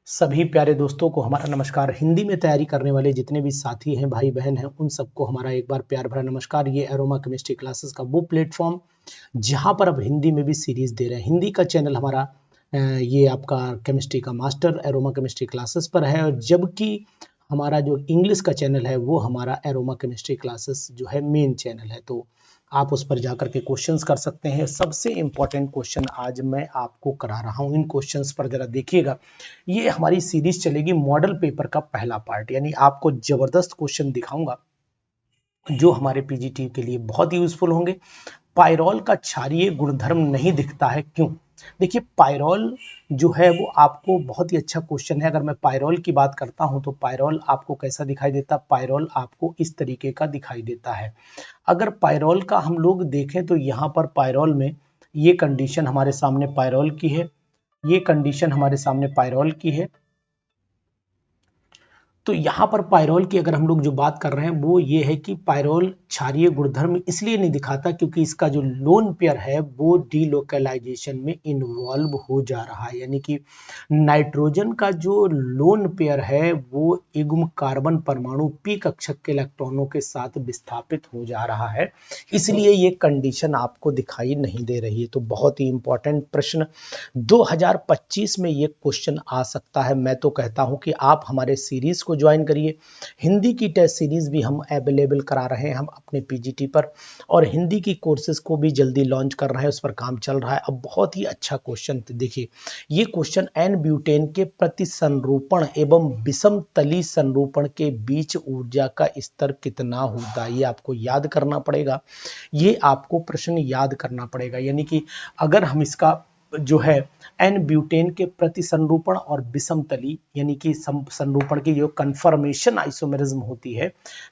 सभी प्यारे दोस्तों को हमारा नमस्कार। हिंदी में तैयारी करने वाले जितने भी साथी हैं, भाई बहन हैं, उन सबको हमारा एक बार प्यार भरा नमस्कार। ये एरोमा केमिस्ट्री क्लासेस का वो प्लेटफॉर्म जहां पर अब हिंदी में भी सीरीज दे रहे हैं। हिंदी का चैनल हमारा ये आपका केमिस्ट्री का मास्टर एरोमा केमिस्ट्री क्लासेस पर है, और जबकि हमारा जो इंग्लिश का चैनल है वो हमारा एरोमा केमिस्ट्री क्लासेस जो है मेन चैनल है। तो आप उस पर जाकर के क्वेश्चंस कर सकते हैं। सबसे इंपॉर्टेंट क्वेश्चन आज मैं आपको करा रहा हूं, इन क्वेश्चंस पर जरा देखिएगा। ये हमारी सीरीज चलेगी मॉडल पेपर का पहला पार्ट, यानी आपको जबरदस्त क्वेश्चन दिखाऊंगा जो हमारे पीजीटी के लिए बहुत यूजफुल होंगे। पायरोल का क्षारीय गुणधर्म नहीं दिखता है, क्यों? देखिए, पायरोल जो है वो आपको बहुत ही अच्छा क्वेश्चन है। अगर मैं पायरोल की बात करता हूं तो पायरोल आपको कैसा दिखाई देता? पायरोल आपको इस तरीके का दिखाई देता है। अगर पायरोल का हम लोग देखें तो यहाँ पर पायरोल में ये कंडीशन हमारे सामने पायरोल की है, ये कंडीशन हमारे सामने पायरोल की है। तो यहाँ पर पायरोल की अगर हम लोग जो बात कर रहे हैं वो ये है कि पायरोल क्षारीय गुणधर्म इसलिए नहीं दिखाता क्योंकि इसका जो लोन पेयर है वो डीलोकलाइजेशन में इन्वॉल्व हो जा रहा है। यानी कि नाइट्रोजन का जो लोन पेयर है वो युग्म कार्बन परमाणु p कक्षक के इलेक्ट्रॉनों के साथ विस्थापित हो जा रहा है, इसलिए ये कंडीशन आपको दिखाई नहीं दे रही है। तो बहुत ही इंपॉर्टेंट प्रश्न 2025 में ये क्वेश्चन आ सकता है। मैं तो कहता हूं कि आप हमारे सीरीज को ज्वाइन करिए। हिंदी की टेस्ट सीरीज भी हम अवेलेबल करा रहे हैं हम अपने पीजीटी पर, और हिंदी की कोर्सेज को भी जल्दी लॉन्च कर रहे हैं, उस पर काम चल रहा है। अब बहुत ही अच्छा क्वेश्चन देखिए, ये क्वेश्चन एन ब्यूटेन के प्रतिसंरूपण एवं विषम तली संरूपण के बीच ऊर्जा का स्तर कितना होता है, ये आपको याद करना पड़ेगा। ये आपको प्रश्न याद करना पड़ेगा। यानी कि अगर हम इसका जो है एन ब्यूटेन के प्रति संरूपण और विषम तली यानी कि संरूपण की जो कन्फर्मेशन आइसोमेरिज्म होती है,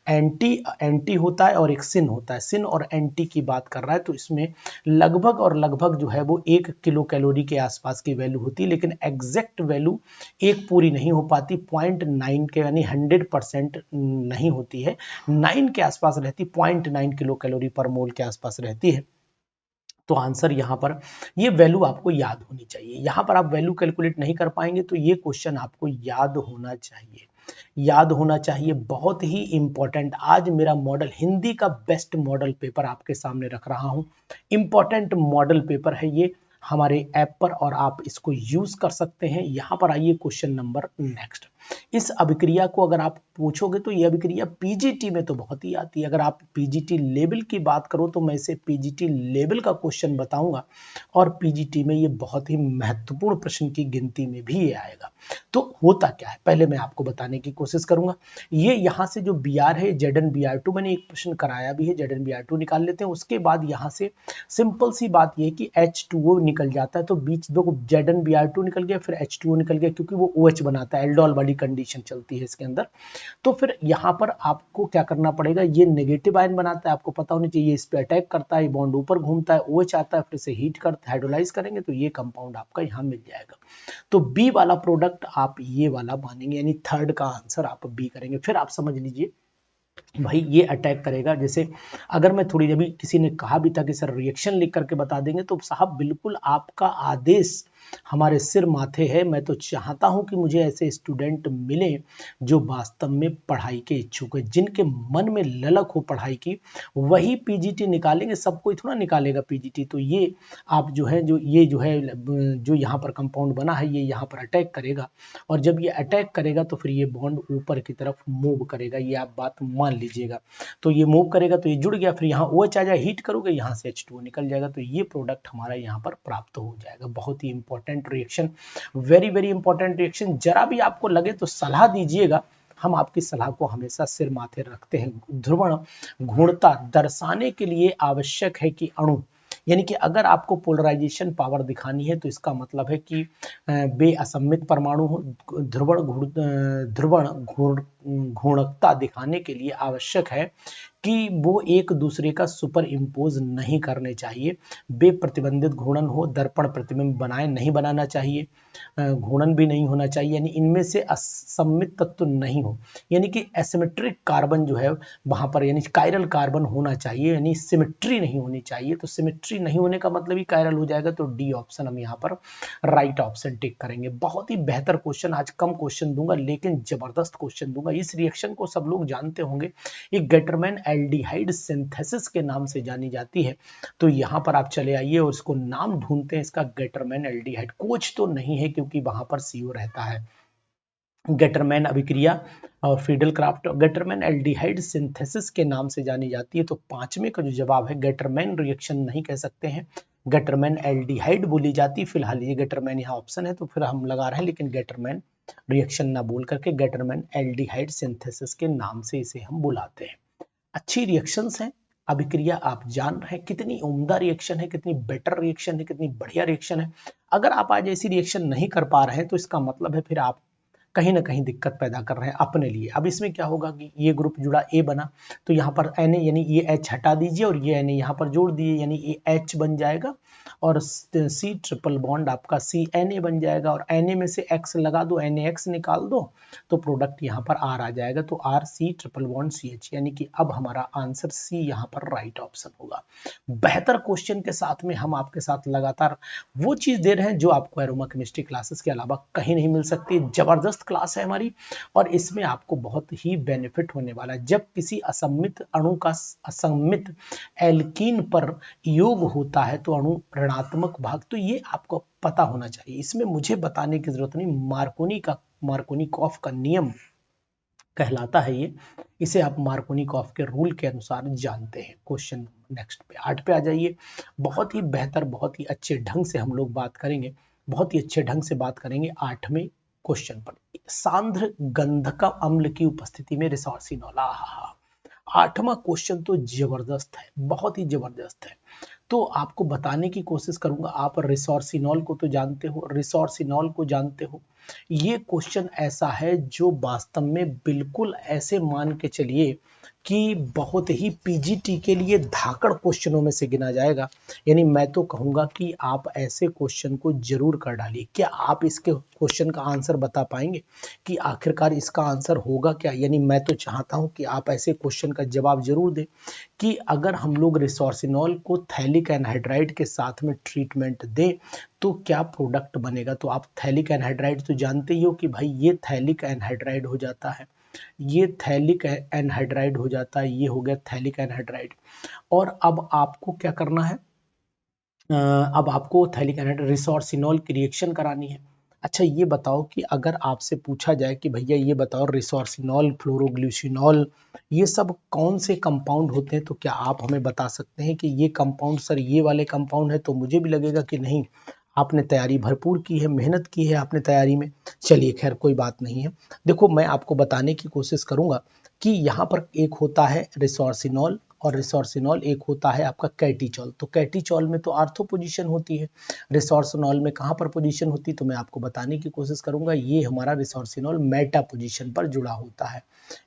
एंटी एंटी होता है और एक सिन होता है, सिन और एंटी की बात कर रहा है, तो इसमें लगभग और लगभग जो है वो 1 किलो कैलोरी के आसपास की वैल्यू होती है, लेकिन एग्जैक्ट वैल्यू एक पूरी नहीं हो पाती। 0.9 के यानी 100% नहीं होती है, 9 के आसपास रहती, 0.9 किलो कैलोरी पर मोल के आसपास रहती है। तो आंसर यहाँ पर ये वैल्यू आपको याद होनी चाहिए। यहाँ पर आप वैल्यू कैलकुलेट नहीं कर पाएंगे तो ये क्वेश्चन आपको याद होना चाहिए, याद होना चाहिए। बहुत ही इंपॉर्टेंट, आज मेरा मॉडल हिंदी का बेस्ट मॉडल पेपर आपके सामने रख रहा हूँ। इंपॉर्टेंट मॉडल पेपर है ये हमारे ऐप पर, और आप इसको यूज कर सकते हैं। यहाँ पर आइए क्वेश्चन नंबर नेक्स्ट। इस अभिक्रिया को अगर आप पूछोगे तो ये अभिक्रिया पीजीटी में तो बहुत ही आती है। अगर आप पीजीटी लेवल की बात करो तो मैं इसे पीजीटी लेवल का क्वेश्चन बताऊंगा, और पीजीटी में ये बहुत ही महत्वपूर्ण प्रश्न की गिनती में भी ये आएगा। तो होता क्या है पहले मैं आपको बताने की कोशिश करूंगा। ये यहाँ से जो बी आर है Zn Br2, मैंने एक प्रश्न कराया भी है, Zn Br2 निकाल लेते हैं। उसके बाद यहाँ से सिंपल सी बात ये कि H2O निकल जाता है, तो बीच दो Zn Br2 निकल गया, फिर H2O निकल गया, क्योंकि वो OH बनाता है, एल्डोल वाली कंडीशन चलती है इसके अंदर। तो फिर यहाँ पर आपको क्या करना पड़ेगा, ये नेगेटिव आयन बनाता है, आपको पता होना चाहिए, इस पे अटैक करता है, बॉन्ड ऊपर घूमता है, OH आता है, फिर से हीट करता है, हाइड्रोलाइज करेंगे तो ये कंपाउंड आपका यहाँ मिल जाएगा। तो बी वाला प्रोडक्ट आप ये वाला मानेंगे, यानी थर्ड का आंसर आप बी करेंगे। फिर आप समझ लीजिए भाई ये अटैक करेगा। जैसे अगर मैं थोड़ी अभी किसी ने कहा भी था कि सर रिएक्शन लिख करके बता देंगे, तो साहब बिल्कुल आपका आदेश हमारे सिर माथे है। मैं तो चाहता हूं कि मुझे ऐसे स्टूडेंट मिले जो वास्तव में पढ़ाई के इच्छुक है, जिनके मन में ललक हो पढ़ाई की, वही पीजीटी निकालेंगे। सब कोई थोड़ा निकालेगा पीजीटी। तो ये आप जो है जो यहाँ पर कंपाउंड बना है, ये यहाँ पर अटैक करेगा, और जब ये अटैक करेगा तो फिर ये बॉन्ड ऊपर की तरफ मूव करेगा, ये आप बात मान लीजिएगा। तो ये मूव करेगा तो ये जुड़ गया, फिर यहाँ OH आ जाए, हीट करोगे यहाँ से H2O निकल जाएगा, तो ये प्रोडक्ट हमारा यहाँ पर प्राप्त हो जाएगा। बहुत ही important reaction, very very important reaction. जरा भी आपको लगे तो सलाह दीजिएगा, हम आपकी सलाह को हमेशा सिर माथे रखते हैं। ध्रुवण घूर्णता दर्शाने के लिए आवश्यक है कि अणु, यानी कि अगर आपको पोलराइजेशन पावर दिखानी है तो इसका मतलब है कि बे असममित परमाणु हो, ध्रुवण घूर्णकता दिखाने के लिए आवश्यक है कि वो एक दूसरे का सुपर इम्पोज नहीं करने चाहिए। बेप्रतिबंधित घूर्णन हो, दर्पण प्रतिबिंब बनाए नहीं बनाना चाहिए, घूर्णन भी नहीं होना चाहिए, यानी इनमें से असममित तत्व नहीं हो, यानी कि एसिमेट्रिक कार्बन जो है वहां पर, यानी कायरल कार्बन होना चाहिए, यानी सिमेट्री नहीं होनी चाहिए। तो सिमेट्री नहीं होने का मतलब ही कायरल हो जाएगा, तो डी ऑप्शन हम यहाँ पर राइट ऑप्शन टिक करेंगे। बहुत ही बेहतर क्वेश्चन, आज कम क्वेश्चन दूंगा लेकिन जबरदस्त क्वेश्चन दूंगा। इस रिएक्शन को सब लोग जानते होंगे, ये गेटरमैन एल्डिहाइड सिंथेसिस के नाम से जानी जाती है। तो यहाँ पर आप चले आइए और इसको नाम ढूंढते हैं इसका, गेटरमैन एल्डिहाइड। कोच तो नहीं है क्योंकि वहां पर सीओ रहता है। गेटरमैन अभिक्रिया और Friedel craft Gattermann aldehyde synthesis के नाम से जानी जाती है। तो पांचवें का जो जवाब है, गेटरमैन रिएक्शन नहीं कह सकते हैं, गेटरमैन एल्डिहाइड बोली जाती है। फिलहाल ये गेटरमैन यहाँ ऑप्शन है तो फिर हम लगा रहे हैं, लेकिन गेटरमैन रिएक्शन ना बोल करके गेटरमैन एल्डिहाइड सिंथेसिस के नाम से इसे हम बुलाते हैं। अच्छी रिएक्शंस हैं, अभिक्रिया आप जान रहे हैं कितनी उम्दा रिएक्शन है, कितनी बेटर रिएक्शन है, कितनी बढ़िया रिएक्शन है। अगर आप आज ऐसी रिएक्शन नहीं कर पा रहे हैं तो इसका मतलब है फिर आप कहीं ना कहीं दिक्कत पैदा कर रहे हैं अपने लिए। अब इसमें क्या होगा कि ये ग्रुप जुड़ा ए बना, तो यहाँ पर Na यानी ये H हटा दीजिए और ये Na यहाँ पर जोड़ दिए, यानी ये H बन जाएगा और C ट्रिपल बॉन्ड आपका CNA बन जाएगा, और Na में से X लगा दो, NaX निकाल दो, तो प्रोडक्ट यहाँ पर R आ जाएगा। तो RC ट्रिपल बॉन्ड CH, यानी कि अब हमारा आंसर C यहाँ पर राइट ऑप्शन होगा। बेहतर क्वेश्चन के साथ में हम आपके साथ लगातार वो चीज दे रहे हैं जो आपको एरोमा केमिस्ट्री क्लासेस के अलावा कहीं नहीं मिल सकती। जबरदस्त क्लास है हमारी और इसमें आपको बहुत ही बेनिफिट होने वाला है। जब किसी असममित अणु का असममित एल्कीन पर योग होता है तो अणु ऋणात्मक भाग, तो ये आपको पता होना चाहिए, इसमें मुझे बताने की जरूरत नहीं। मार्कोनिकॉफ का नियम कहलाता है ये, इसे आप मार्कोनिकॉफ के रूल के अनुसार जानते हैं। क्वेश्चन नेक्स्ट पे 8 पे आ जाइए। बहुत ही बेहतर, बहुत ही अच्छे ढंग से हम लोग बात करेंगे, बहुत ही अच्छे ढंग से बात करेंगे 8वें क्वेश्चन पर। सांद्र गंधक अम्ल की उपस्थिति में रिसोर्सिनॉल। 8वां क्वेश्चन तो जबरदस्त है, बहुत ही जबरदस्त है। तो आपको बताने की कोशिश करूंगा। आप रिसोर्सिनॉल को तो जानते हो, रिसोर्सिनॉल को जानते हो। ये क्वेश्चन ऐसा है जो वास्तव में बिल्कुल ऐसे मान के चलिए कि बहुत ही पीजीटी के लिए धाकड़ क्वेश्चनों में से गिना जाएगा। यानी मैं तो कहूंगा कि आप ऐसे क्वेश्चन को जरूर कर डालिए। क्या आप इसके क्वेश्चन का आंसर बता पाएंगे कि आखिरकार इसका आंसर होगा क्या? यानी मैं तो चाहता हूं कि आप ऐसे क्वेश्चन का जवाब जरूर दें कि अगर हम लोग रिसोर्सिनॉल को थैलिक एनहाइड्राइड के साथ में ट्रीटमेंट दें तो क्या प्रोडक्ट बनेगा। तो आप थैलिक एनहाइड्राइड तो जानते ही हो कि भाई ये थैलिक एनहाइड्राइड हो जाता है, ये थैलिक एनहाइड्राइड हो जाता है, ये हो गया थैलिक एनहाइड्राइड। और अब आपको क्या करना है, अब आपको थैलिक एनहाइड्राइड रिसोर्सिनॉल की रिएक्शन करानी है। अच्छा ये बताओ कि अगर आपसे पूछा जाए कि भैया ये बताओ रिसोर्सिनॉल, फ्लोरोग्लिसरॉल, ये सब कौन से कंपाउंड होते हैं, तो क्या आप हमें बता सकते हैं कि ये कंपाउंड सर ये वाले कंपाउंड है? तो मुझे भी लगेगा कि नहीं, आपने तैयारी भरपूर की है, मेहनत की है आपने तैयारी में। चलिए खैर कोई बात नहीं है। देखो मैं आपको बताने की कोशिश करूंगा कि यहाँ पर एक होता है रिसोर्सिनॉल और रिसोर्सिनॉल एक होता है आपका कैटिचॉल। तो कैटिचॉल में तो आर्थो पोजीशन होती है, रिसोर्सिनॉल में कहाँ पर पोजीशन होती है? तो मैं आपको बताने की कोशिश करूंगा। ये हमारा रिसोर्सिनॉल मेटा पोजीशन पर जुड़ा होता है।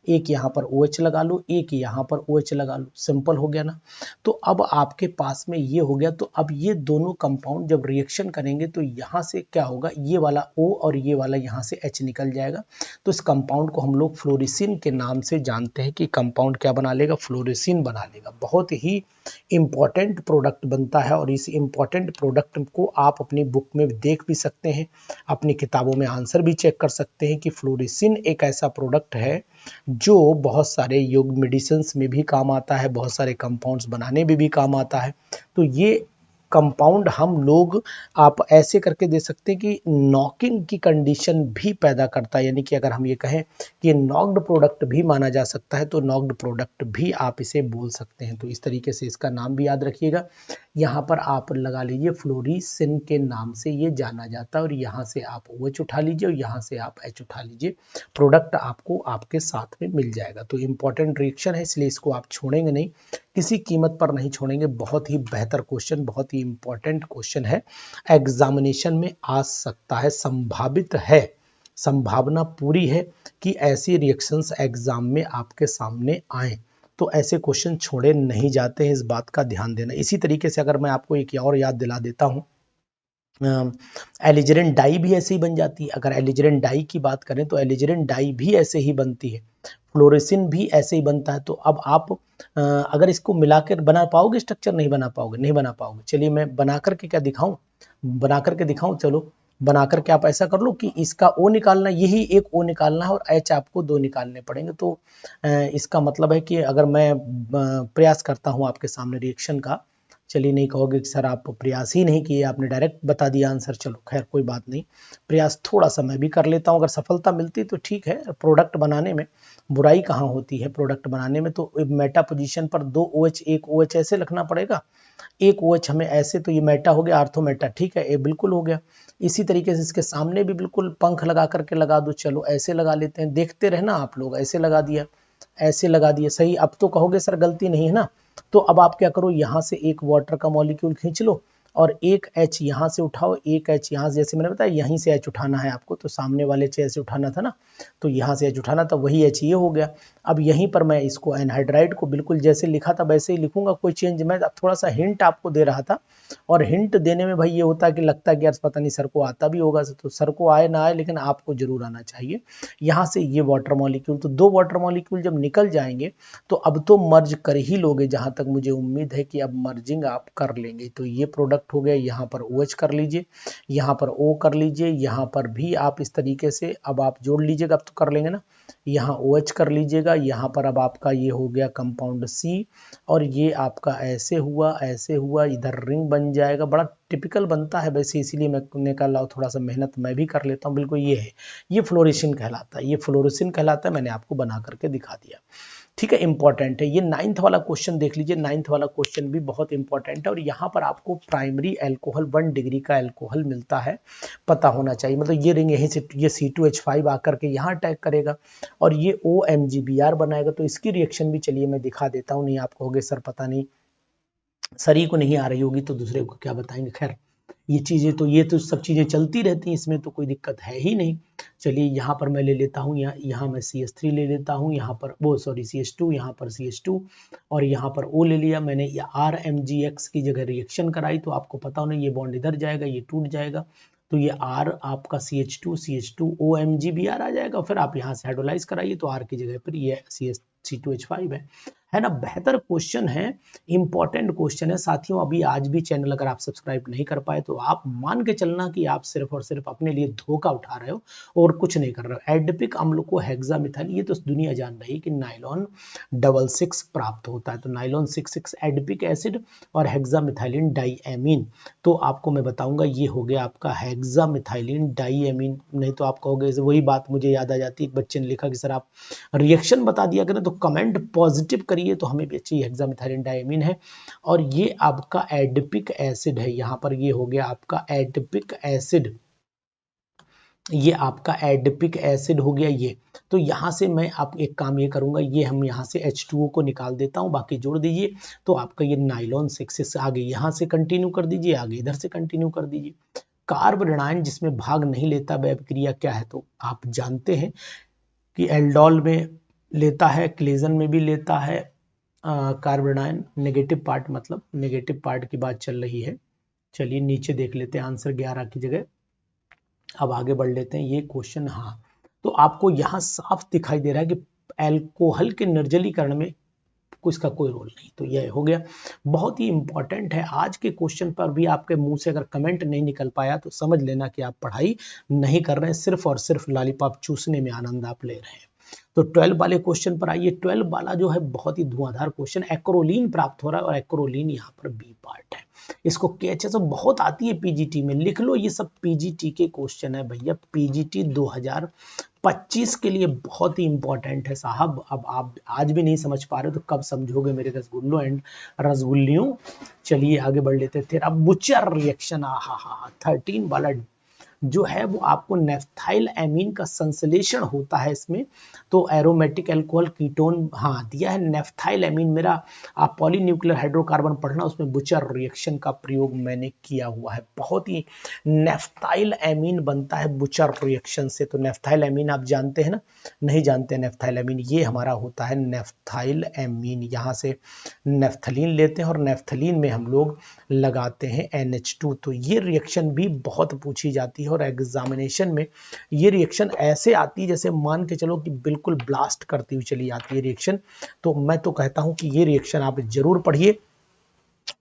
एक यहाँ पर OH लगा लो, एक यहाँ पर OH लगा लो, सिंपल हो गया ना। तो अब आपके पास में ये हो गया। तो अब ये दोनों कंपाउंड जब रिएक्शन करेंगे तो यहाँ से क्या होगा, ये वाला O और ये वाला यहाँ से H निकल जाएगा। तो इस कंपाउंड को हम लोग फ्लोरिसिन के नाम से जानते हैं कि कंपाउंड क्या बना लेगा, फ्लोरिसिन बना लेगा। बहुत ही इंपॉर्टेंट प्रोडक्ट बनता है और इस इंपॉर्टेंट प्रोडक्ट को आप अपनी बुक में देख भी सकते हैं, अपनी किताबों में आंसर भी चेक कर सकते हैं कि फ्लोरिसिन एक ऐसा प्रोडक्ट है जो बहुत सारे योग मेडिसिन में भी काम आता है, बहुत सारे कंपाउंड्स बनाने में भी काम आता है। तो ये कंपाउंड हम लोग आप ऐसे करके दे सकते हैं कि नॉकिंग की कंडीशन भी पैदा करता है। यानी कि अगर हम ये कहें कि नॉक्ड प्रोडक्ट भी माना जा सकता है तो नॉक्ड प्रोडक्ट भी आप इसे बोल सकते हैं। तो इस तरीके से इसका नाम भी याद रखिएगा। यहाँ पर आप लगा लीजिए फ्लोरिसिन के नाम से ये जाना जाता है और यहाँ से आप OH उठा लीजिए और यहाँ से आप H उठा लीजिए, प्रोडक्ट आपको आपके साथ में मिल जाएगा। तो इंपॉर्टेंट रिएक्शन है इसलिए इसको आप छोड़ेंगे नहीं, किसी कीमत पर नहीं छोड़ेंगे। बहुत ही बेहतर क्वेश्चन, बहुत ही इंपॉर्टेंट क्वेश्चन है, एग्जामिनेशन में आ सकता है, संभावित है संभावना पूरी है कि ऐसी रिएक्शंस एग्जाम में आपके सामने आए। तो ऐसे क्वेश्चन छोड़े नहीं जाते हैं, इस बात का ध्यान देना। इसी तरीके से अगर मैं आपको एक और याद दिला देता हूँ, एलिजरेंट डाई भी ऐसे ही बन जाती है। अगर एलिजरेंट डाई की बात करें तो एलिजरेंट डाई भी ऐसे ही बनती है, फ्लोरेसिन भी ऐसे ही बनता है। तो अब आप अगर इसको मिलाकर बना पाओगे स्ट्रक्चर? नहीं बना पाओगे, नहीं बना पाओगे। चलिए मैं बना करके क्या दिखाऊं, बना करके दिखाऊं। चलो बना करके आप ऐसा कर लो कि इसका ओ निकालना, यही एक ओ निकालना है और एच आपको 2 निकालने पड़ेंगे। तो इसका मतलब है कि अगर मैं प्रयास करता हूं आपके सामने रिएक्शन का, चलिए नहीं कहोगे कि सर आप प्रयास ही नहीं किए, आपने डायरेक्ट बता दिया आंसर। चलो खैर कोई बात नहीं, प्रयास थोड़ा सा मैं भी कर लेता हूँ। अगर सफलता मिलती तो ठीक है, प्रोडक्ट बनाने में बुराई कहाँ होती है। प्रोडक्ट बनाने में तो मेटा पोजीशन पर 2 OH 1 OH ऐसे लिखना पड़ेगा, एक OH हमें ऐसे, तो ये मेटा हो गया, आर्थो मेटा, ठीक है, ये बिल्कुल हो गया। इसी तरीके से इसके सामने भी बिल्कुल पंख लगा करके लगा दो। चलो ऐसे लगा लेते हैं, देखते रहना आप लोग। ऐसे लगा दिया, ऐसे लगा दिया, सही। अब तो कहोगे सर गलती नहीं है ना, तो अब आप क्या करो, यहाँ से एक वाटर का मॉलिक्यूल खींच लो और एक H यहाँ से उठाओ, एक H यहाँ से, जैसे मैंने बताया यहीं से H उठाना है आपको, तो सामने वाले से ऐसे उठाना था ना, तो यहाँ से H उठाना था, वही H ये हो गया। अब यहीं पर मैं इसको एनहाइड्राइड को बिल्कुल जैसे लिखा था वैसे ही लिखूंगा, कोई चेंज। मैं थोड़ा सा हिंट आपको दे रहा था, और हिंट देने में भाई ये होता है कि लगता है कि यार पता नहीं सर को आता भी होगा, तो सर को आए ना आए लेकिन आपको जरूर आना चाहिए। यहाँ से ये वाटर मॉलिक्यूल, तो 2 वाटर मॉलिक्यूल जब निकल जाएंगे तो अब तो मर्ज कर ही लोगे, जहां तक मुझे उम्मीद है कि अब मर्जिंग आप कर लेंगे। तो ये प्रोडक्ट हो गया, यहाँ पर OH कर लीजिए, यहाँ पर O कर लीजिए, यहाँ पर भी आप इस तरीके से अब आप जोड़ लीजिएगा, अब तो कर लेंगे ना, यहाँ OH कर लीजिएगा, यहाँ पर अब आपका ये हो गया कंपाउंड C, और ये आपका ऐसे हुआ, ऐसे हुआ, इधर रिंग बन जाएगा। बड़ा टिपिकल बनता है वैसे, इसीलिए मैं निकाल रहा हूँ, थोड़ा सा मेहनत मैं भी कर लेता हूँ। बिल्कुल ये है, ये फ्लोरेसिन कहलाता है, ये फ्लोरेसिन कहलाता है, मैंने आपको बना करके दिखा दिया, ठीक है। इंपॉर्टेंट है ये 9th वाला क्वेश्चन, देख लीजिए 9th वाला क्वेश्चन भी बहुत इंपॉर्टेंट है। और यहाँ पर आपको प्राइमरी अल्कोहल 1 डिग्री का अल्कोहल मिलता है, पता होना चाहिए। मतलब ये रिंग यहीं से ये C2H5 आकर के यहाँ अटैक करेगा और ये OMGBr बनाएगा। तो इसकी रिएक्शन भी चलिए मैं दिखा देता हूँ। नहीं आप कहोगे सर पता नहीं, सर ही को नहीं आ रही होगी तो दूसरे को क्या बताएंगे। खैर ये चीजें तो, ये तो सब चीजें चलती रहती हैं, इसमें तो कोई दिक्कत है ही नहीं। चलिए यहाँ पर मैं ले लेता हूँ, यहाँ मैं CH3 ले लेता हूँ, यहाँ पर वो सॉरी CH2, यहाँ पर CH2 और यहाँ पर O ले लिया मैंने। ये RMgX की जगह रिएक्शन कराई, तो आपको पता होना ये बॉन्ड इधर जाएगा, ये टूट जाएगा, तो ये R आपका CH2 OMGBr आ जाएगा। फिर आप यहाँ से हाइड्रोलाइज कराइए तो R की जगह पर ये C2H5 है ना। बेहतर क्वेश्चन है, इंपॉर्टेंट क्वेश्चन है साथियों। अभी आज भी चैनल अगर आप सब्सक्राइब नहीं कर पाए तो आप मान के चलना कि आप सिर्फ और सिर्फ अपने लिए धोखा उठा रहे हो और कुछ नहीं कर रहे हो। एडिपिक अम्ल को हेक्सामिथाइल, ये तो दुनिया जान रही है कि नाइलॉन 66 प्राप्त होता है, तो नाइलॉन 66 एडिपिक एसिड और हेक्सामिथाइलिन डाइएमीन। तो आपको मैं बताऊंगा ये हो गया आपका हेक्सामिथाइलिन डाइएमीन। नहीं तो आप कहोगे, वही बात मुझे याद आ जाती है, एक बच्चे ने लिखा कि सर आप रिएक्शन बता दिया करें, तो कमेंट पॉजिटिव करिए तो हमें भी अच्छी। हेक्सामिथाइलिन डाइएमीन है और ये आपका एडिपिक एसिड है। यहाँ पर ये हो गया आपका एडिपिक एसिड, ये आपका एडिपिक एसिड हो गया ये। तो यहाँ से मैं आप एक काम ये करूंगा, ये हम यहाँ से H2O को निकाल देता हूँ, बाकी जोड़ दीजिए। तो आपका ये नाइलॉन 66 आगे यहाँ से कंटिन्यू कर दीजिए, आगे इधर से कंटिन्यू कर दीजिए। कार्ब ऋणायन जिसमें भाग नहीं लेता वह अभिक्रिया क्या है, तो आप जानते हैं कि एल्डोल में लेता है, क्लेजन में भी लेता है कार्ब ऋणायन। नेगेटिव पार्ट, मतलब नेगेटिव पार्ट की बात चल रही है। चलिए नीचे देख लेते हैं आंसर 11 की जगह। अब आगे बढ़ लेते हैं ये क्वेश्चन। हाँ, तो आपको यहाँ साफ दिखाई दे रहा है कि अल्कोहल के निर्जलीकरण में इसका कोई रोल नहीं, तो यह हो गया। बहुत ही इंपॉर्टेंट है, आज के क्वेश्चन पर भी आपके मुंह से अगर कमेंट नहीं निकल पाया तो समझ लेना कि आप पढ़ाई नहीं कर रहे हैं, सिर्फ और सिर्फ लॉलीपॉप चूसने में आनंद आप ले रहे हैं। तो 12 वाले क्वेश्चन पर आइए। 12 वाला जो है बहुत ही धुआंधार क्वेश्चन, एक्रोलीन प्राप्त हो रहा है और एक्रोलीन यहाँ पर बी पार्ट है। इसको KHS बहुत आती है पीजीटी में, लिख लो ये सब पीजीटी के क्वेश्चन है भैया। पीजीटी 2025 के लिए बहुत ही इंपॉर्टेंट है साहब। अब आप आज भी नहीं समझ पा रहे हो तो कब समझोगे मेरे रसगुल्लों एंड रसगुल्लियों। चलिए आगे बढ़ लेते थे। अब बुचर रिएक्शन, 13 वाला जो है वो आपको नेफ्थाइल एमीन का संश्लेषण होता है इसमें। तो एरोमेटिक अल्कोहल कीटोन, हाँ दिया है नेफ्थाइल एमीन मेरा, आप पॉलीन्यूक्लियर हाइड्रोकार्बन पढ़ना, उसमें बुचर रिएक्शन का प्रयोग मैंने किया हुआ है। बहुत ही नेफ्थाइल एमीन बनता है बुचर रिएक्शन से। तो नेफ्थाइल एमीन आप जानते हैं ना, नहीं जानते नेफ्थाइल एमीन, ये हमारा होता है नेफ्थाइल एमीन। यहाँ से नेफ्थलीन लेते हैं और नेफ्थलीन में हम लोग लगाते हैं NH2। तो ये रिएक्शन भी बहुत पूछी जाती है और एग्जामिनेशन में ये रिएक्शन ऐसे आती है जैसे मान के चलो कि बिल्कुल ब्लास्ट करती हुई चली आती है रिएक्शन। तो मैं तो कहता हूं कि ये रिएक्शन आप जरूर पढ़िए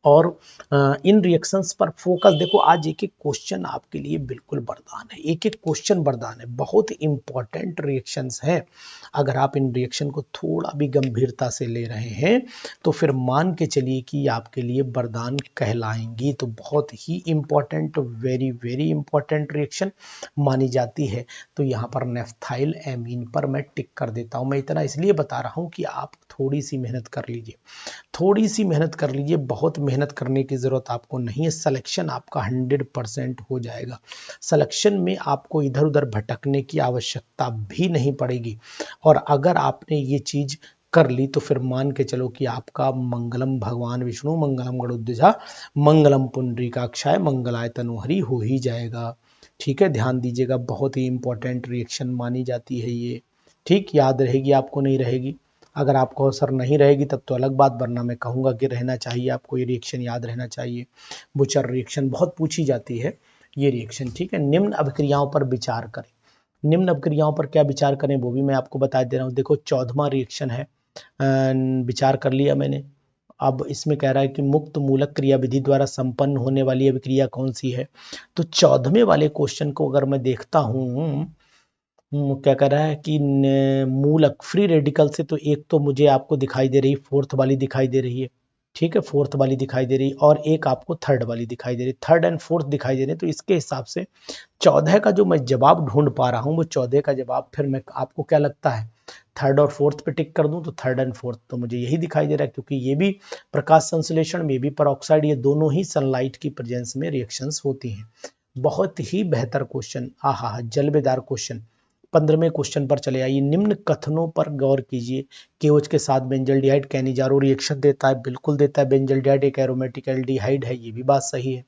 और इन रिएक्शंस पर फोकस। देखो आज एक एक क्वेश्चन आपके लिए बिल्कुल वरदान है, एक एक क्वेश्चन वरदान है, बहुत इंपॉर्टेंट रिएक्शंस हैं। अगर आप इन रिएक्शन को थोड़ा भी गंभीरता से ले रहे हैं तो फिर मान के चलिए कि आपके लिए वरदान कहलाएंगी। तो बहुत ही important, very very important reaction मानी जाती है। तो यहाँ पर नेफ्थाइल एमीन पर मैं टिक कर देता हूँ। मैं इतना इसलिए बता रहा हूँ कि आप थोड़ी सी मेहनत कर लीजिए, थोड़ी सी मेहनत कर लीजिए, बहुत मेहनत करने की ज़रूरत आपको नहीं है। सिलेक्शन आपका 100% हो जाएगा। सिलेक्शन में आपको इधर उधर भटकने की आवश्यकता भी नहीं पड़ेगी। और अगर आपने ये चीज़ कर ली तो फिर मान के चलो कि आपका मंगलम भगवान विष्णु मंगलम गरुड़ध्वजा मंगलम पुंडरीकाक्षाय मंगलाय तनोहरि हो ही जाएगा। ठीक है, ध्यान दीजिएगा, बहुत ही इंपॉर्टेंट रिएक्शन मानी जाती है ये। ठीक, याद रहेगी आपको, नहीं रहेगी? अगर आपको असर नहीं रहेगी तब तो अलग बात, वरना मैं कहूँगा कि रहना चाहिए आपको, ये रिएक्शन याद रहना चाहिए। बुचर रिएक्शन बहुत पूछी जाती है ये रिएक्शन। ठीक है, निम्न अभिक्रियाओं पर विचार करें। निम्न अभिक्रियाओं पर क्या विचार करें वो भी मैं आपको बता दे रहा हूँ। देखो 14वां रिएक्शन है, विचार कर लिया मैंने। अब इसमें कह रहा है कि मुक्त मूलक क्रियाविधि द्वारा संपन्न होने वाली अभिक्रिया कौन सी है। तो 14वें वाले क्वेश्चन को अगर मैं देखता हूँ, क्या कर रहा है कि मूलक फ्री रेडिकल से, तो एक तो मुझे आपको दिखाई दे रही, फोर्थ वाली दिखाई दे रही है। ठीक है, फोर्थ वाली दिखाई दे रही और एक आपको थर्ड वाली दिखाई दे रही, थर्ड एंड फोर्थ दिखाई दे रहे। तो इसके हिसाब से 14 का जो मैं जवाब ढूंढ पा रहा हूँ वो 14 का जवाब, फिर मैं आपको क्या लगता है थर्ड और फोर्थ पे टिक कर दूं तो थर्ड एंड फोर्थ तो मुझे यही दिखाई दे रहा है, क्योंकि ये भी प्रकाश संश्लेषण में भी परऑक्साइड, ये दोनों ही सनलाइट की प्रेजेंस में रिएक्शंस होती हैं। बहुत ही बेहतर क्वेश्चन, आहा जलबेदार क्वेश्चन। 15वें क्वेश्चन पर चले आइए। निम्न कथनों पर गौर कीजिए। केओएच के साथ बेंजल्डिहाइड कैनिजारो रिएक्शन देता है, बिल्कुल देता है। बेंजल्डिहाइड एक एरोमेटिक एल्डिहाइड है, ये भी बात सही है।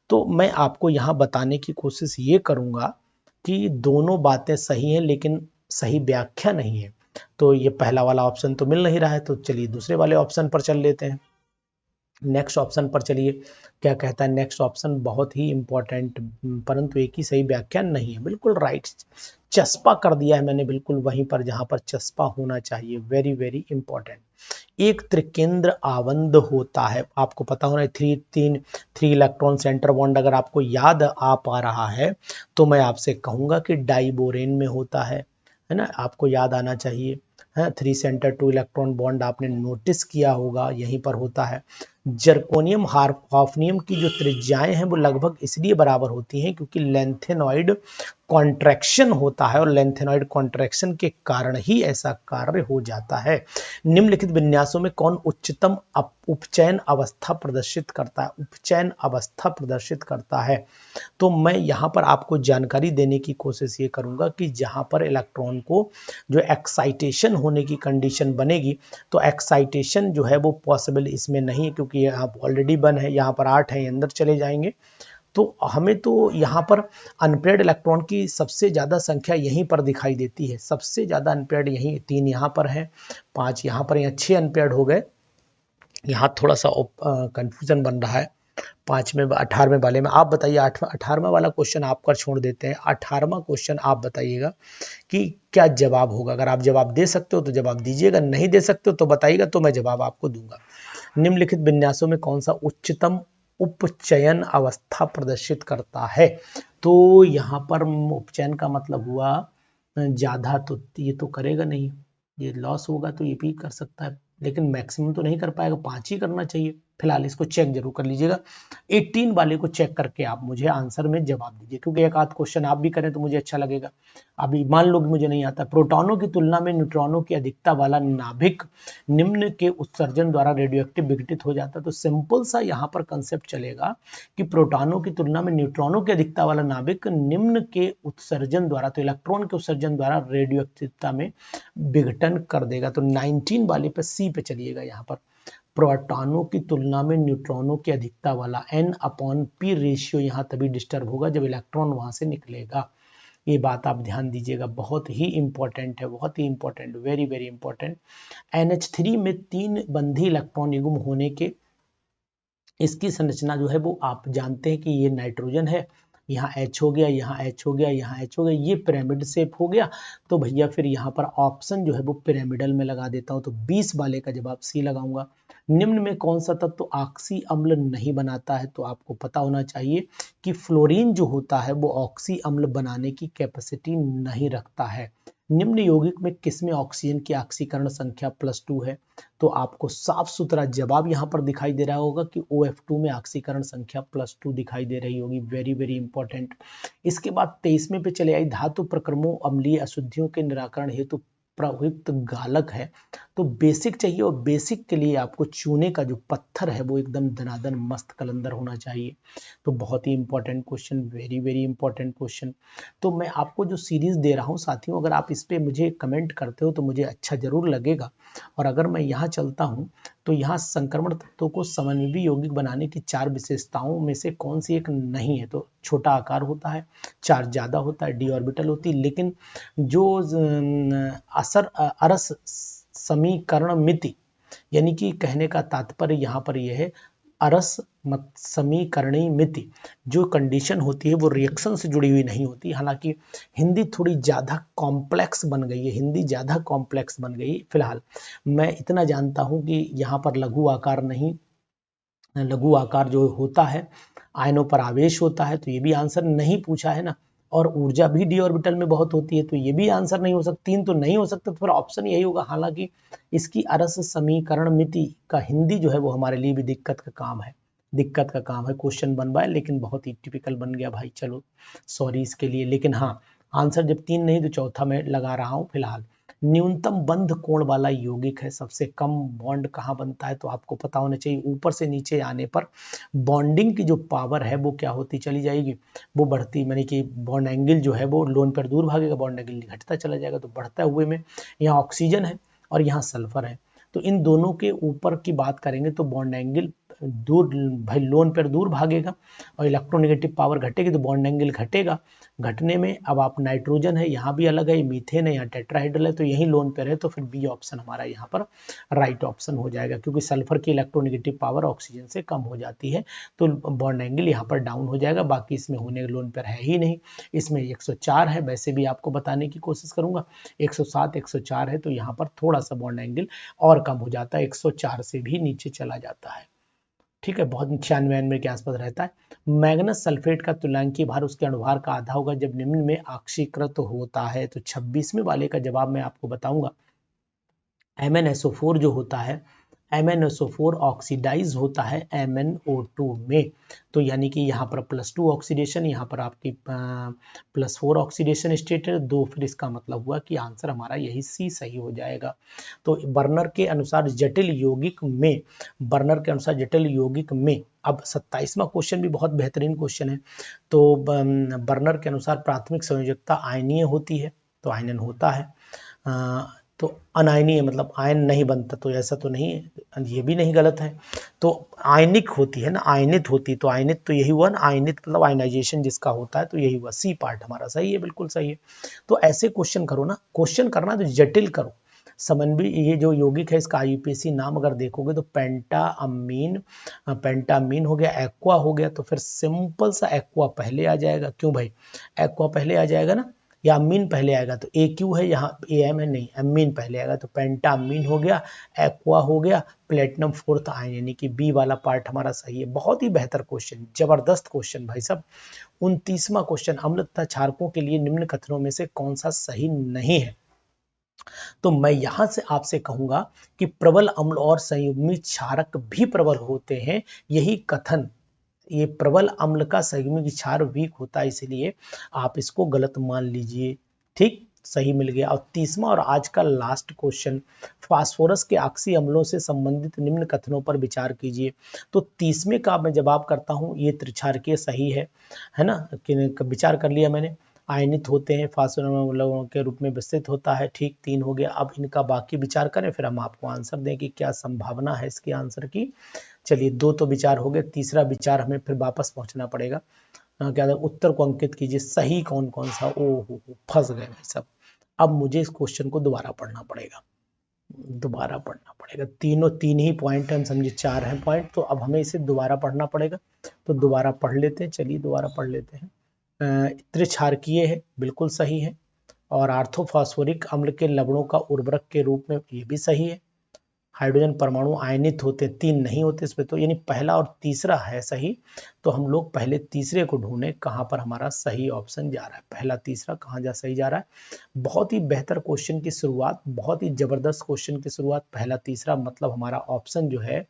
तो मैं आपको यहाँ बताने की कोशिश ये करूँगा कि दोनों बातें सही हैं लेकिन सही व्याख्या नहीं है। तो ये पहला वाला ऑप्शन तो मिल नहीं रहा है, तो चलिए दूसरे वाले ऑप्शन पर चल लेते हैं। नेक्स्ट ऑप्शन पर चलिए, क्या कहता है नेक्स्ट ऑप्शन, बहुत ही इंपॉर्टेंट परंतु एक ही सही व्याख्या नहीं है। बिल्कुल राइट, चस्पा कर दिया है मैंने बिल्कुल वहीं पर जहां पर चस्पा होना चाहिए। Very very important. एक त्रिकेंद्र आबंध होता है, आपको पता होना, थ्री इलेक्ट्रॉन सेंटर बॉन्ड अगर आपको याद आ पा रहा है तो मैं आपसे कहूंगा कि डाइबोरेन में होता है ना, आपको याद आना चाहिए। है, 3 सेंटर 2 इलेक्ट्रॉन बॉन्ड आपने नोटिस किया होगा, यहीं पर होता है। जर्कोनियम हाफनियम की जो त्रिज्याएं हैं वो लगभग इसलिए बराबर होती हैं क्योंकि लेंथेनॉइड कॉन्ट्रैक्शन होता है और लेंथेनॉइड कॉन्ट्रैक्शन के कारण ही ऐसा कार्य हो जाता है। निम्नलिखित विन्यासों में कौन उच्चतम उपचयन अवस्था प्रदर्शित करता है? उपचयन अवस्था प्रदर्शित करता है। तो मैं यहाँ पर आपको जानकारी देने की कोशिश ये करूंगा कि जहाँ पर इलेक्ट्रॉन को जो एक्साइटेशन होने की कंडीशन बनेगी, तो एक्साइटेशन जो है वो पॉसिबल इसमें नहीं है क्योंकि यहाँ ऑलरेडी 1 है, यहाँ पर 8 है, अंदर चले जाएंगे। तो हमें तो यहाँ पर अनपेयर्ड इलेक्ट्रॉन की सबसे ज़्यादा संख्या यहीं पर दिखाई देती है। सबसे ज़्यादा अनपेयर्ड यहीं 3 यहाँ पर है, 5 यहाँ पर, यहाँ 6 अनपेयर्ड हो गए। यहाँ थोड़ा सा कंफ्यूजन बन रहा है 5वें 18वें वाले में। आप बताइए 18वां वाला क्वेश्चन आप कर छोड़ देते हैं। 18वां क्वेश्चन आप बताइएगा कि क्या जवाब होगा। अगर आप जवाब दे सकते हो तो जवाब दीजिएगा, नहीं दे सकते हो तो बताइएगा, तो मैं जवाब आपको दूंगा। निम्नलिखित विन्यासों में कौन सा उच्चतम उपचयन अवस्था प्रदर्शित करता है? तो यहाँ पर उपचयन का मतलब हुआ ज्यादा, तो ये तो करेगा नहीं, ये लॉस होगा तो ये भी कर सकता है लेकिन मैक्सिमम तो नहीं कर पाएगा, 5 ही करना चाहिए। फिलहाल इसको चेक जरूर कर लीजिएगा। 18 वाले को चेक करके आप मुझे आंसर में जवाब दीजिए, क्योंकि एक आध क्वेश्चन आप भी करें तो मुझे अच्छा लगेगा। अभी मान लो कि मुझे नहीं आता, प्रोटॉनों की तुलना में न्यूट्रॉनों की अधिकता वाला नाभिक निम्न के उत्सर्जन द्वारा रेडियोएक्टिव विघटित हो जाता है। तो सिंपल सा यहाँ पर कंसेप्ट चलेगा कि प्रोटॉनों की तुलना में न्यूट्रॉनों की अधिकता वाला नाभिक निम्न के उत्सर्जन द्वारा, तो इलेक्ट्रॉन के उत्सर्जन द्वारा रेडियोएक्टिवता में विघटन कर देगा। तो 19 वाले पे सी पे चलिएगा। यहाँ पर प्रोटॉनों की तुलना में न्यूट्रॉनों की अधिकता वाला N/P रेशियो यहाँ तभी डिस्टर्ब होगा जब इलेक्ट्रॉन वहां से निकलेगा। ये बात आप ध्यान दीजिएगा, बहुत ही इंपॉर्टेंट है, बहुत ही important, very very important. NH3 में 3 बंधी इलेक्ट्रॉन युग्म होने के, इसकी संरचना जो है वो आप जानते हैं कि ये नाइट्रोजन है, यहाँ H हो गया, यहाँ H हो गया, यहाँ H हो गया, ये पिरामिड शेप हो गया। तो भैया फिर यहाँ पर ऑप्शन जो है वो पिरामिडल में लगा देता हूँ, तो 20 वाले का जवाब सी लगाऊंगा। निम्न में कौन सा तत्व तो ऑक्सी अम्ल नहीं बनाता है? तो आपको पता होना चाहिए कि फ्लोरीन जो होता है वो ऑक्सी अम्ल बनाने की कैपेसिटी नहीं रखता है। निम्न यौगिक में किसमें ऑक्सीजन की ऑक्सीकरण संख्या +2 है? तो आपको साफ सुथरा जवाब यहाँ पर दिखाई दे रहा होगा कि OF2 में ऑक्सीकरण संख्या +2 दिखाई दे रही होगी। Very very important. इसके बाद 23वें पे चले आई, धातु प्रक्रमों अम्लीय अशुद्धियों के निराकरण हेतु प्रयुक्त गालक है। तो बेसिक चाहिए, और बेसिक के लिए आपको चूने का जो पत्थर है वो एकदम दनादन मस्त कलंदर होना चाहिए। तो बहुत ही important question, very very important question. तो मैं आपको जो सीरीज दे रहा हूँ साथियों, अगर आप इस पे मुझे कमेंट करते हो तो मुझे अच्छा जरूर लगेगा। और अगर मैं यहाँ चलता हूँ तो यहाँ संक्रमण तत्वों को समन्वयी यौगिक बनाने की 4 विशेषताओं में से कौन सी एक नहीं है? तो छोटा आकार होता है, चार्ज ज्यादा होता है, डी ऑर्बिटल होती है, लेकिन जो अरस समीकरण मिति, यानी कि कहने का तात्पर्य यहाँ पर यह है, अरस समीकरणी मिति जो कंडीशन होती है वो रिएक्शन से जुड़ी हुई नहीं होती। हालांकि हिंदी थोड़ी ज़्यादा कॉम्प्लेक्स बन गई है, हिंदी ज़्यादा कॉम्प्लेक्स बन गई। फिलहाल मैं इतना जानता हूं कि यहाँ पर लघु आकार नहीं, लघु आकार जो होता है आयनों पर आवेश होता है, तो ये भी आंसर नहीं पूछा है ना। और ऊर्जा भी डी ऑर्बिटल में बहुत होती है, तो ये भी आंसर नहीं हो सकता, 3 तो नहीं हो सकता, तो फिर ऑप्शन यही होगा। हालांकि इसकी अरस समीकरण मिति का हिंदी जो है वो हमारे लिए भी दिक्कत का काम है, दिक्कत का काम है। क्वेश्चन बन पाए लेकिन बहुत ही टिपिकल बन गया भाई, चलो सॉरी इसके लिए। लेकिन हाँ, आंसर जब 3 नहीं तो चौथा मैं लगा रहा हूँ फिलहाल। न्यूनतम बंध कोण वाला यौगिक है, सबसे कम बॉन्ड कहाँ बनता है? तो आपको पता होना चाहिए, ऊपर से नीचे आने पर बॉन्डिंग की जो पावर है वो क्या होती चली जाएगी, वो बढ़ती, यानी कि बॉन्ड एंगल जो है वो लोन पर दूर भागेगा, बॉन्ड एंगल घटता चला जाएगा। तो बढ़ता हुए में यहाँ ऑक्सीजन है और यहाँ सल्फर है, तो इन दोनों के ऊपर की बात करेंगे तो बॉन्ड एंगल दूर, भाई लोन पर दूर भागेगा और इलेक्ट्रोनेगेटिव पावर घटेगी तो बॉन्ड एंगल घटेगा। घटने में अब आप नाइट्रोजन है, यहाँ भी अलग है, मीथेन है, यहाँ टेट्राहाइड्रल है, तो यही लोन पर है, तो फिर बी ऑप्शन हमारा यहाँ पर राइट ऑप्शन हो जाएगा, क्योंकि सल्फर की इलेक्ट्रोनेगेटिव पावर ऑक्सीजन से कम हो जाती है, तो बॉन्ड एंगल यहाँ पर डाउन हो जाएगा। बाकी इसमें होने लोन पर है ही नहीं, इसमें 104 है, वैसे भी आपको बताने की कोशिश करूंगा, 107 104 है, तो यहाँ पर थोड़ा सा बॉन्ड एंगल और कम हो जाता है, 104 से भी नीचे चला जाता है। ठीक है, बहुत 96 के आसपास रहता है। मैग्नस सल्फेट का तुल्यांकीय भार उसके अणुभार का आधा होगा जब निम्न में ऑक्सीकृत होता है। तो 26वें वाले का जवाब मैं आपको बताऊंगा। MnSO4 जो होता है, MnSO4 ऑक्सीडाइज होता है MnO2 में, तो यानी कि यहाँ पर +2 ऑक्सीडेशन, यहाँ पर आपकी +4 ऑक्सीडेशन स्टेट है, 2, फिर इसका मतलब हुआ कि आंसर हमारा यही सी सही हो जाएगा। तो बर्नर के अनुसार जटिल यौगिक में, बर्नर के अनुसार जटिल यौगिक में, अब 27वां क्वेश्चन भी बहुत बेहतरीन क्वेश्चन है। तो बर्नर के अनुसार प्राथमिक संयोजकता आयनीय होती है, तो आयनन होता है, तो अनायनीय मतलब आयन नहीं बनता, तो ऐसा तो नहीं है, ये भी नहीं, गलत है। तो आयनिक होती है ना, आयनित होती, तो आयनित तो यही हुआ ना, आयनित मतलब आयनाइजेशन जिसका होता है, तो यही हुआ, सी पार्ट हमारा सही है, बिल्कुल सही है। तो ऐसे क्वेश्चन करो ना, क्वेश्चन करना तो जटिल करो। समन्वयी ये जो यौगिक है इसका IUPAC नाम अगर देखोगे तो पेंटाअमीन, पेंटाअमीन हो गया, एक्वा हो गया, तो फिर सिंपल सा एक्वा पहले आ जाएगा। क्यों भाई, एक्वा पहले आ जाएगा ना, या अमीन पहले आएगा? तो AQ है, यहाँ AM है, नहीं अमीन पहले आएगा, तो पेंटाअमीन हो गया, एक्वा हो गया, प्लेटिनम 4th आयन, यानी कि बी वाला पार्ट हमारा सही है। बहुत ही बेहतर क्वेश्चन, जबरदस्त क्वेश्चन भाई साहब। 29वां क्वेश्चन, अम्ल तथा क्षारकों के लिए निम्न कथनों में से कौन सा सही नहीं है? तो मैं यहां से आपसे कहूंगा कि प्रबल अम्ल और संयुग्मी क्षारक भी प्रबल होते हैं। यही कथन, ये प्रबल अम्ल का संयुग्मी क्षार वीक होता है, इसलिए आप इसको गलत मान लीजिए। ठीक, सही मिल गया। और 30वां और आज का लास्ट क्वेश्चन, फास्फोरस के ऑक्सी अम्लों से संबंधित निम्न कथनों पर विचार कीजिए। तो 30वें का मैं जवाब करता हूं, ये त्रिक्षारकीय सही है ना, कि विचार कर लिया मैंने। आयनित होते हैं, फास्फोरस के रूप में विस्तृत होता है। ठीक, 3 हो गया। अब इनका बाकी विचार करें, फिर हम आपको आंसर दें कि क्या संभावना है इसके आंसर की। चलिए, 2 तो विचार हो गए, तीसरा विचार हमें फिर वापस पहुंचना पड़ेगा। क्या था, उत्तर को अंकित कीजिए, सही कौन कौन सा। ओ हो, फंस गए भाई सब। अब मुझे इस क्वेश्चन को दोबारा पढ़ना पड़ेगा, दोबारा पढ़ना पड़ेगा। तीनों 3 ही पॉइंट हम समझे, 4 हैं पॉइंट, तो अब हमें इसे दोबारा पढ़ना पड़ेगा। तो दोबारा पढ़ लेते हैं, चलिए दोबारा पढ़ लेते हैं। त्रिक्षारकीय है, बिल्कुल सही है। और आर्थोफॉस्फोरिक अम्ल के लवणों का उर्वरक के रूप में, ये भी सही है। हाइड्रोजन परमाणु आयनित होते, 3 नहीं होते इसमें, तो यानी पहला और तीसरा है सही। तो हम लोग पहले तीसरे को ढूंढें, कहां पर हमारा सही ऑप्शन जा रहा है। पहला तीसरा कहां जा सही जा रहा है। बहुत ही बेहतर क्वेश्चन की शुरुआत, बहुत ही जबरदस्त क्वेश्चन की शुरुआत। पहला तीसरा मतलब हमारा ऑप्शन जो है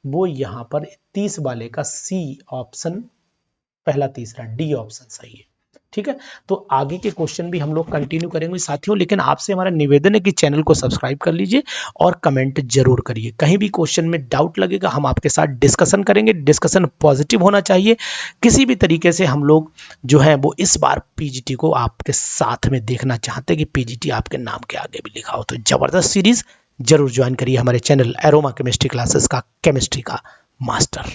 वो यहाँ पर 30 वाले का सी ऑप्शन, पहला तीसरा डी ऑप्शन सही है। ठीक है, तो आगे के क्वेश्चन भी हम लोग कंटिन्यू करेंगे साथियों, लेकिन आपसे हमारा निवेदन है कि चैनल को सब्सक्राइब कर लीजिए और कमेंट जरूर करिए। कहीं भी क्वेश्चन में डाउट लगेगा, हम आपके साथ डिस्कशन करेंगे। डिस्कशन पॉजिटिव होना चाहिए। किसी भी तरीके से हम लोग जो है वो इस बार पीजीटी को आपके साथ में देखना चाहते हैं कि पीजीटी आपके नाम के आगे भी लिखा हो। तो जबरदस्त सीरीज जरूर ज्वाइन करिए हमारे चैनल एरोमा केमिस्ट्री क्लासेस का, केमिस्ट्री का मास्टर।